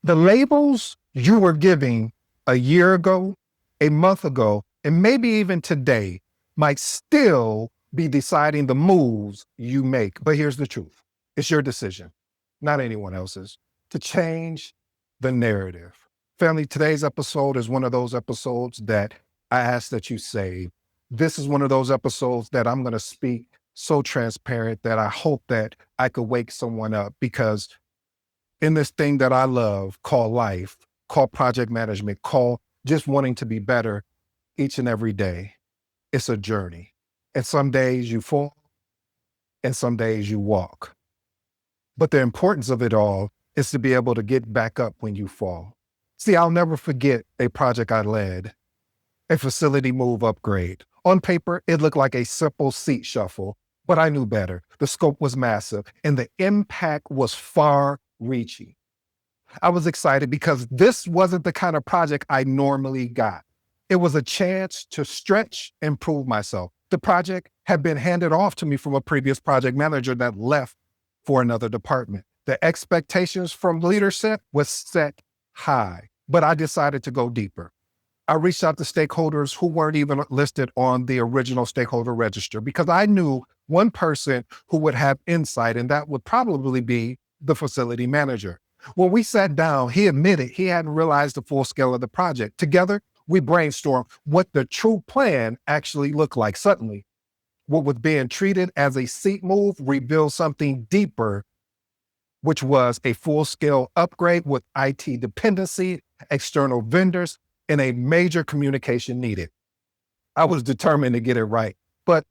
The labels you were giving a year ago, a month ago, and maybe even today might still be deciding the moves you make. But here's the truth. It's your decision, not anyone else's, to change the narrative. Family, today's episode is one of those episodes that I ask that you save. This is one of those episodes that I'm going to speak so transparent that I hope that I could wake someone up, because in this thing that I love called life, called project management, called just wanting to be better each and every day, it's a journey. And some days you fall and some days you walk. But the importance of it all is to be able to get back up when you fall. See, I'll never forget a project I led, a facility move upgrade. On paper, it looked like a simple seat shuffle, but I knew better. The scope was massive and the impact was far reaching. I was excited because this wasn't the kind of project I normally got. It was a chance to stretch and prove myself. The project had been handed off to me from a previous project manager that left for another department. The expectations from leadership was set high, but I decided to go deeper. I reached out to stakeholders who weren't even listed on the original stakeholder register, because I knew one person who would have insight, and that would probably be the facility manager. When we sat down, he admitted he hadn't realized the full scale of the project. Together, we brainstormed what the true plan actually looked like. Suddenly, what was being treated as a seat move revealed something deeper, which was a full-scale upgrade with IT dependency, external vendors, and a major communication needed. I was determined to get it right. But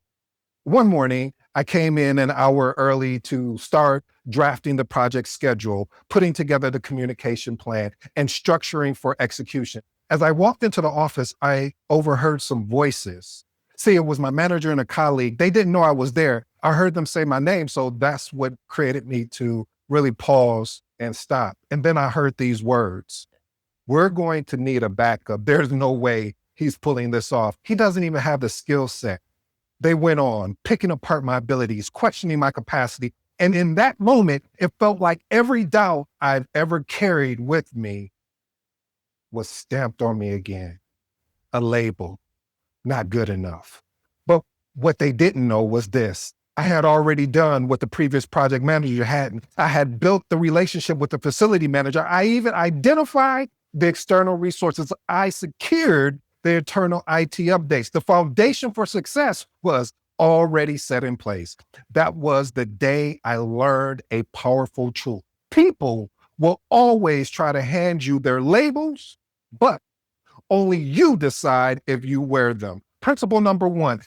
one morning, I came in an hour early to start drafting the project schedule, putting together the communication plan, and structuring for execution. As I walked into the office, I overheard some voices. See, it was my manager and a colleague. They didn't know I was there. I heard them say my name, so that's what created me to really pause and stop. And then I heard these words: "We're going to need a backup. There's no way he's pulling this off. He doesn't even have the skill set." They went on, picking apart my abilities, questioning my capacity. And in that moment, it felt like every doubt I've ever carried with me was stamped on me again. A label: not good enough. But what they didn't know was this: I had already done what the previous project manager hadn't. I had built the relationship with the facility manager. I even identified the external resources. I secured the internal IT updates. The foundation for success was already set in place. That was the day I learned a powerful truth. People will always try to hand you their labels, but only you decide if you wear them. Principle number one: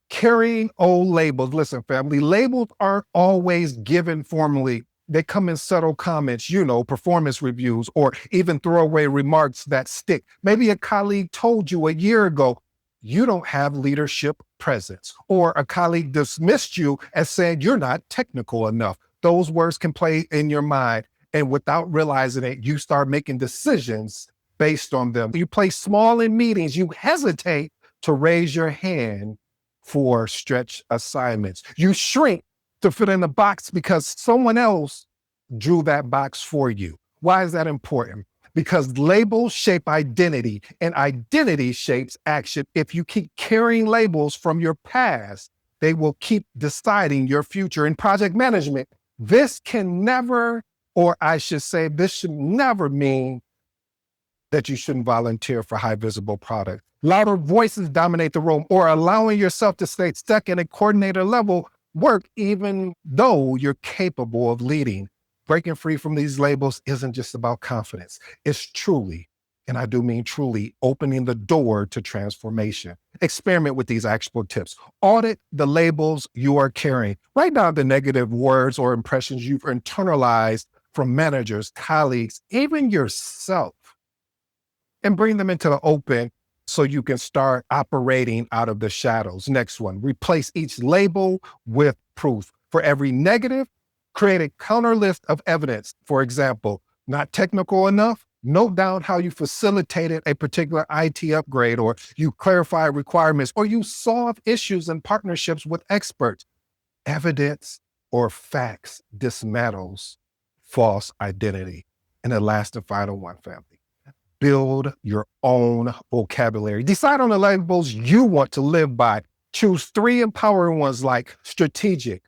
carrying old labels. Listen, family, labels aren't always given formally. They come in subtle comments, performance reviews, or even throwaway remarks that stick. Maybe a colleague told you a year ago, "You don't have leadership presence," or a colleague dismissed you as saying you're not technical enough. Those words can play in your mind, and without realizing it, you start making decisions based on them. You play small in meetings. You hesitate to raise your hand for stretch assignments. You shrink to fit in the box because someone else drew that box for you. Why is that important? Because labels shape identity, and identity shapes action. If you keep carrying labels from your past, they will keep deciding your future. In project management, this can never, or I should say, this should never mean that you shouldn't volunteer for high visible product. Louder voices dominate the room, or allowing yourself to stay stuck in a coordinator level work even though you're capable of leading. Breaking free from these labels isn't just about confidence. It's truly, and I do mean truly, opening the door to transformation. Experiment with these actionable tips. Audit the labels you are carrying. Write down the negative words or impressions you've internalized from managers, colleagues, even yourself, and bring them into the open so you can start operating out of the shadows. Next one: replace each label with proof. For every negative, create a counter list of evidence. For example, not technical enough? Note down how you facilitated a particular IT upgrade, or you clarify requirements, or you solve issues in partnerships with experts. Evidence or facts dismantles false identity. And the last and final one, family. Build your own vocabulary. Decide on the labels you want to live by. Choose 3 empowering ones like strategic,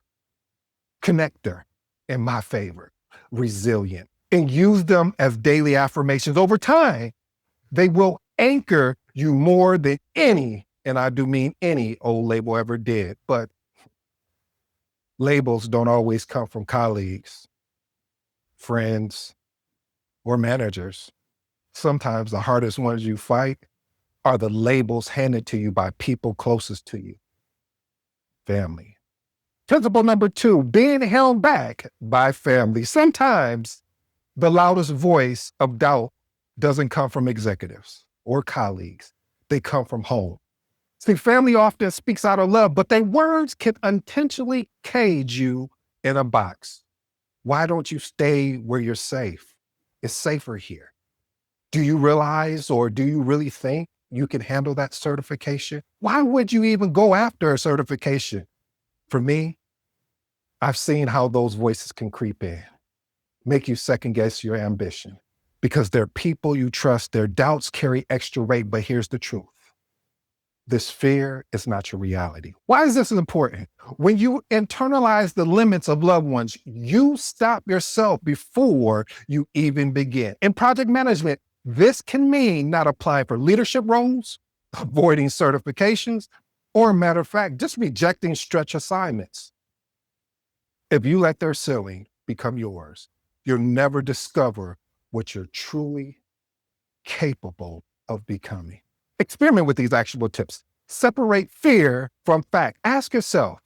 connector, and my favorite, resilient, and use them as daily affirmations. Over time, they will anchor you more than any, and I do mean any, old label ever did. But labels don't always come from colleagues, friends, or managers. Sometimes the hardest ones you fight are the labels handed to you by people closest to you, family. Principle number 2, being held back by family. Sometimes the loudest voice of doubt doesn't come from executives or colleagues. They come from home. See, family often speaks out of love, but their words can intentionally cage you in a box. Why don't you stay where you're safe? It's safer here. Do you realize, or do you really think you can handle that certification? Why would you even go after a certification? For me, I've seen how those voices can creep in, make you second guess your ambition, because they're people you trust. Their doubts carry extra weight, but here's the truth. This fear is not your reality. Why is this important? When you internalize the limits of loved ones, you stop yourself before you even begin. In project management, this can mean not applying for leadership roles, avoiding certifications, or, matter of fact, just rejecting stretch assignments. If you let their ceiling become yours, you'll never discover what you're truly capable of becoming. Experiment with these actionable tips. Separate fear from fact. Ask yourself,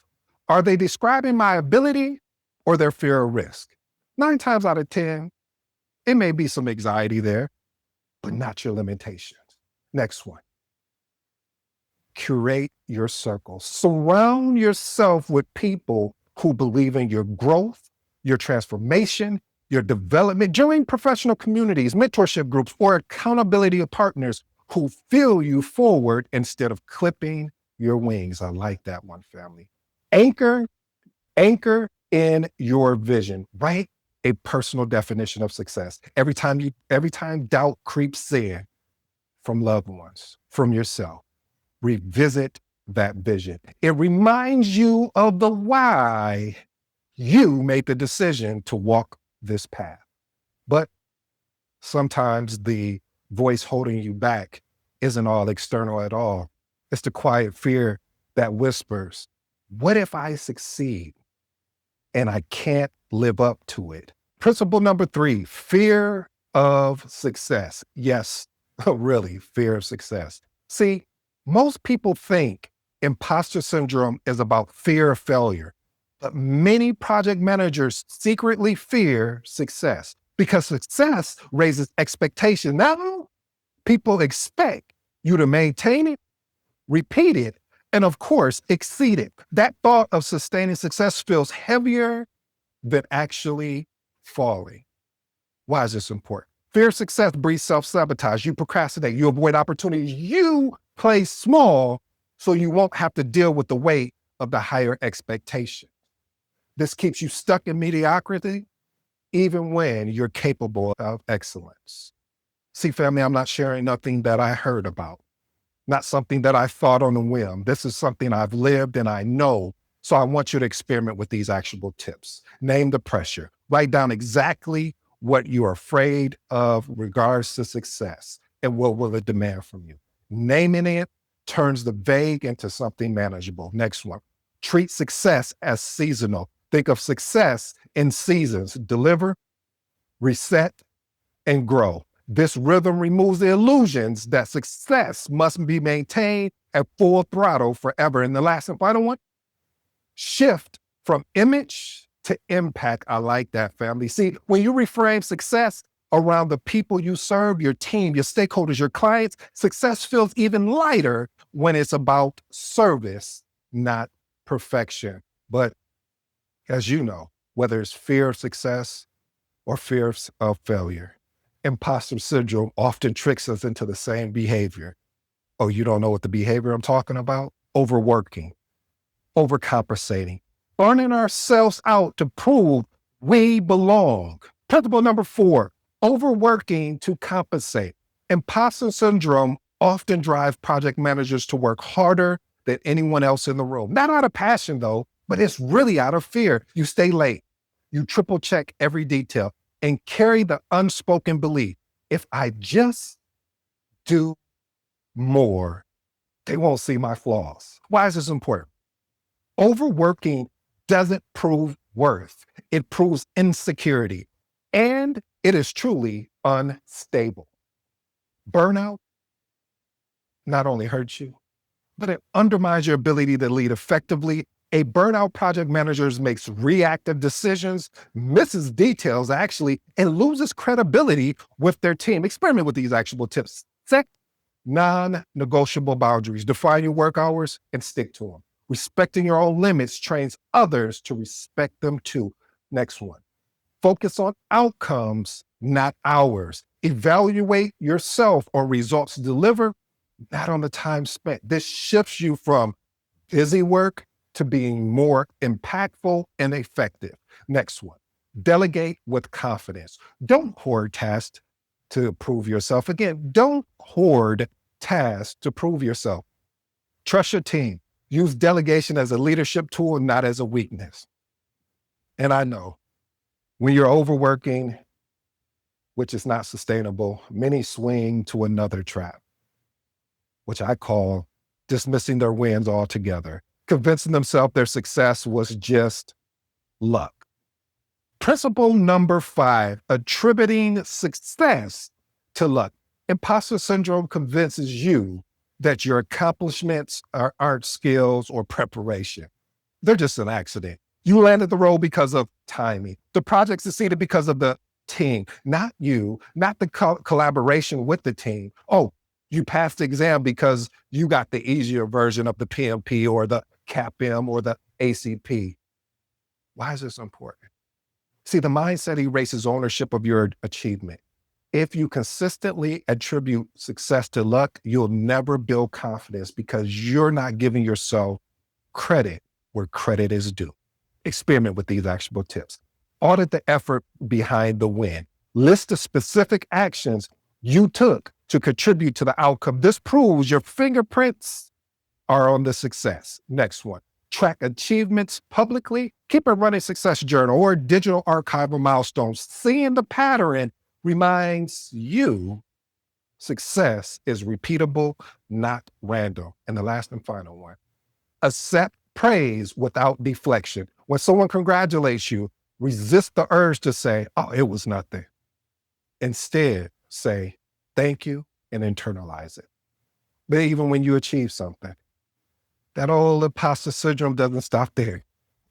are they describing my ability or their fear of risk? 9 times out of 10, it may be some anxiety there, but not your limitations. Next one. Curate your circle. Surround yourself with people who believe in your growth, your transformation, your development. Join professional communities, mentorship groups, or accountability partners who feel you forward instead of clipping your wings. I like that one, family. Anchor in your vision. Write a personal definition of success. Every time doubt creeps in from loved ones, from yourself, revisit that vision. It reminds you of the why you made the decision to walk this path. But sometimes the voice holding you back isn't all external at all. It's the quiet fear that whispers, what if I succeed and I can't live up to it? Principle number 3, fear of success. Yes, really, fear of success. See, most people think imposter syndrome is about fear of failure, but many project managers secretly fear success because success raises expectation. Now, people expect you to maintain it, repeat it, and of course, exceed it. That thought of sustaining success feels heavier than actually falling. Why is this important? Fear of success breeds self-sabotage. You procrastinate, you avoid opportunities, you play small so you won't have to deal with the weight of the higher expectation. This keeps you stuck in mediocrity, even when you're capable of excellence. See, family, I'm not sharing nothing that I heard about, not something that I thought on a whim. This is something I've lived and I know. So I want you to experiment with these actionable tips. Name the pressure. Write down exactly what you're afraid of regards to success and what will it demand from you. Naming it turns the vague into something manageable. Next one. Treat success as seasonal. Think of success in seasons. Deliver, reset, and grow. This rhythm removes the illusions that success must be maintained at full throttle forever. And the last and final one, shift from image to impact. I like that, family. See, when you reframe success around the people you serve, your team, your stakeholders, your clients, success feels even lighter when it's about service, not perfection. But as you know, whether it's fear of success or fear of failure, imposter syndrome often tricks us into the same behavior. Oh, you don't know what the behavior I'm talking about? Overworking, overcompensating, burning ourselves out to prove we belong. Principle number 4, Overworking to compensate. Imposter syndrome often drives project managers to work harder than anyone else in the room. Not out of passion though, but it's really out of fear. You stay late, you triple check every detail, and carry the unspoken belief, if I just do more, they won't see my flaws. Why is this important? Overworking doesn't prove worth. It proves insecurity, and it is truly unstable. Burnout not only hurts you, but it undermines your ability to lead effectively. A burnout project manager makes reactive decisions, misses details actually, and loses credibility with their team. Experiment with these actionable tips. Set non-negotiable boundaries. Define your work hours and stick to them. Respecting your own limits trains others to respect them too. Next one. Focus on outcomes, not hours. Evaluate yourself on results delivered, not on the time spent. This shifts you from busy work to being more impactful and effective. Next one, delegate with confidence. Don't hoard tasks to prove yourself. Again, don't hoard tasks to prove yourself. Trust your team. Use delegation as a leadership tool, not as a weakness. And I know when you're overworking, which is not sustainable, many swing to another trap, which I call dismissing their wins altogether, convincing themselves their success was just luck. Principle number 5, attributing success to luck. Imposter syndrome convinces you that your accomplishments aren't skills or preparation. They're just an accident. You landed the role because of timing. The project succeeded because of the team, not you, not the collaboration with the team. Oh, you passed the exam because you got the easier version of the PMP or the CAPM or the ACP. Why is this important? See, the mindset erases ownership of your achievement. If you consistently attribute success to luck, you'll never build confidence because you're not giving yourself credit where credit is due. Experiment with these actionable tips. Audit the effort behind the win. List the specific actions you took to contribute to the outcome. This proves your fingerprints are on the success. Next one, track achievements publicly. Keep a running success journal or digital archive of milestones. Seeing the pattern reminds you success is repeatable, not random. And the last and final one, accept praise without deflection. When someone congratulates you, resist the urge to say, oh, it was nothing. Instead, say, thank you, and internalize it. But even when you achieve something, that old imposter syndrome doesn't stop there.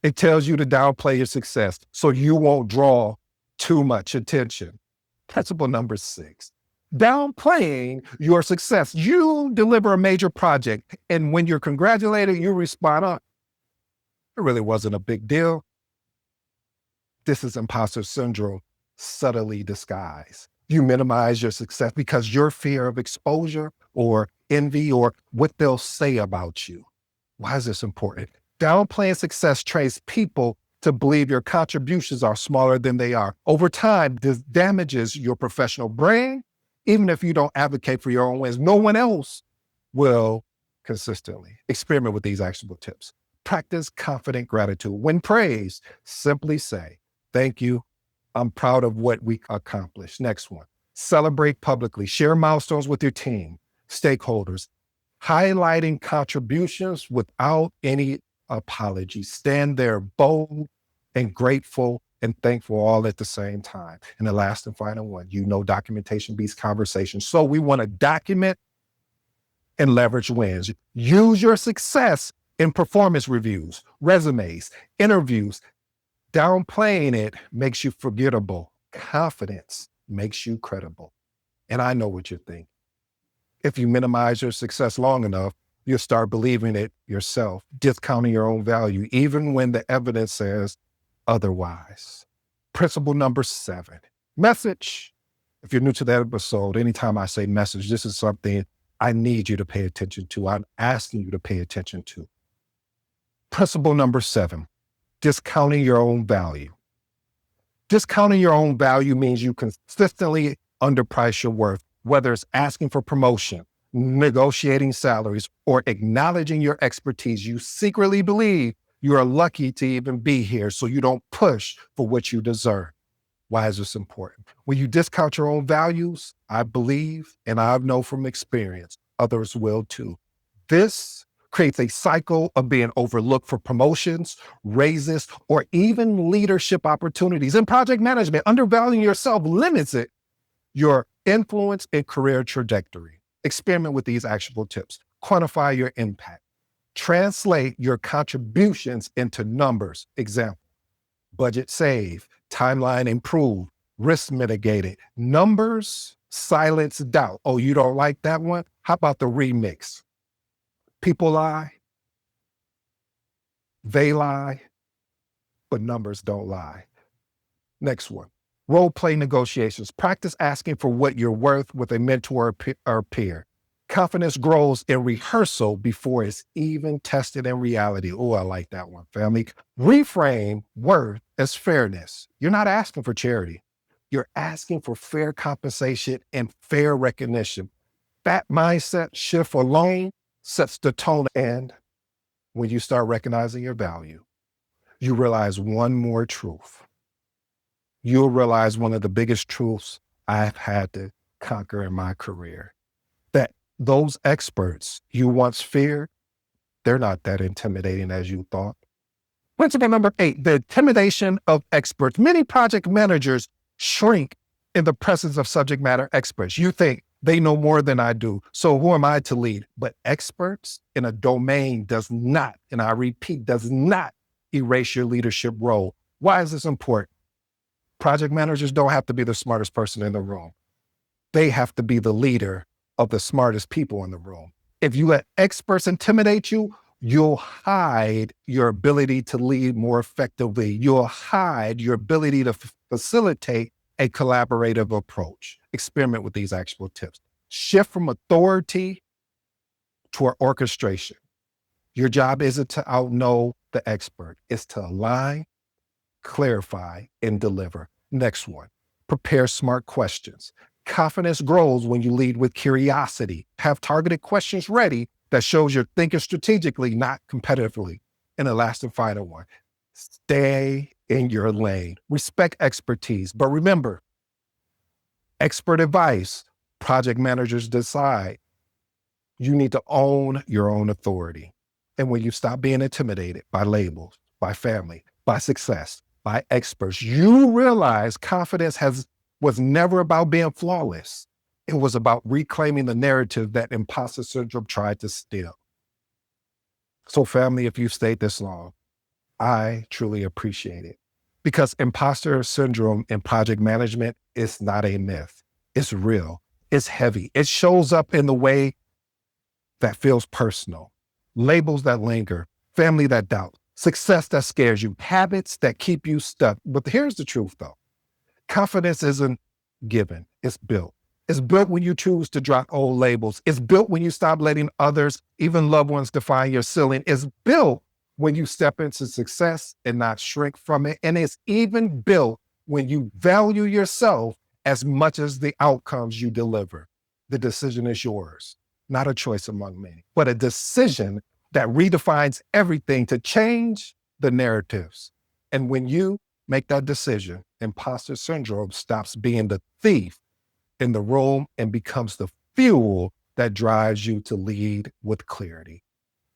It tells you to downplay your success so you won't draw too much attention. Principle number 6, downplaying your success. You deliver a major project, and when you're congratulated, you respond, oh, it really wasn't a big deal. This is imposter syndrome subtly disguised. You minimize your success because your fear of exposure or envy or what they'll say about you. Why is this important? Downplaying success trains people to believe your contributions are smaller than they are. Over time, this damages your professional brand. Even if you don't advocate for your own wins, no one else will consistently. Experiment with these actionable tips. Practice confident gratitude. When praised, simply say, thank you. I'm proud of what we accomplished. Next one, celebrate publicly. Share milestones with your team, stakeholders, highlighting contributions without any apology. Stand there bold and grateful and thankful all at the same time. And the last and final one, documentation beats conversation. So we want to document and leverage wins. Use your success in performance reviews, resumes, interviews. Downplaying it makes you forgettable. Confidence makes you credible. And I know what you think. If you minimize your success long enough, you'll start believing it yourself, discounting your own value, even when the evidence says otherwise. Principle number 7, message. If you're new to that episode, anytime I say message, this is something I need you to pay attention to. I'm asking you to pay attention to. Principle number 7, discounting your own value. Discounting your own value means you consistently underprice your worth, whether it's asking for promotion, negotiating salaries, or acknowledging your expertise. You secretly believe you are lucky to even be here, so you don't push for what you deserve. Why is this important? When you discount your own values, I believe, and I know from experience, others will too. This creates a cycle of being overlooked for promotions, raises, or even leadership opportunities. In project management, undervaluing yourself limits your influence and career trajectory. Experiment with these actionable tips. Quantify your impact. Translate your contributions into numbers. Example, budget save, timeline improve, risk mitigated. Numbers silence doubt. Oh, you don't like that one? How about the remix? People lie, they lie, but numbers don't lie. Next one, role play negotiations. Practice asking for what you're worth with a mentor or peer. Confidence grows in rehearsal before it's even tested in reality. Oh, I like that one, family. Reframe worth as fairness. You're not asking for charity. You're asking for fair compensation and fair recognition. That mindset shift alone sets the tone. And when you start recognizing your value, you realize one more truth. You'll realize one of the biggest truths I've had to conquer in my career, that those experts you once feared, they're not that intimidating as you thought. Principle number 8, the intimidation of experts. Many project managers shrink in the presence of subject matter experts. You think they know more than I do, so who am I to lead? But experts in a domain does not, and I repeat, does not erase your leadership role. Why is this important? Project managers don't have to be the smartest person in the room. They have to be the leader of the smartest people in the room. If you let experts intimidate you, you'll hide your ability to lead more effectively. You'll hide your ability to facilitate a collaborative approach. Experiment with these actual tips. Shift from authority toward orchestration. Your job isn't to outknow the expert. It's to align, clarify, and deliver. Next one, prepare smart questions. Confidence grows when you lead with curiosity. Have targeted questions ready that shows you're thinking strategically, not competitively. And the last and final one, stay in your lane. Respect expertise. But remember, expert advice, project managers decide. You need to own your own authority. And when you stop being intimidated by labels, by family, by success, by experts, you realize confidence was never about being flawless. It was about reclaiming the narrative that imposter syndrome tried to steal. So family, if you've stayed this long, I truly appreciate it, because imposter syndrome in project management is not a myth. It's real. It's heavy. It shows up in the way that feels personal, labels that linger, family that doubt, success that scares you, habits that keep you stuck. But here's the truth though. Confidence isn't given, it's built. It's built when you choose to drop old labels. It's built when you stop letting others, even loved ones, define your ceiling. It's built when you step into success and not shrink from it. And it's even built when you value yourself as much as the outcomes you deliver. The decision is yours, not a choice among many, but a decision that redefines everything to change the narratives. And when you make that decision, imposter syndrome stops being the thief in the room and becomes the fuel that drives you to lead with clarity.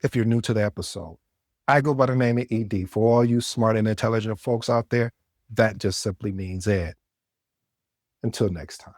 If you're new to the episode, I go by the name of ED. For all you smart and intelligent folks out there, that just simply means Ed. Until next time.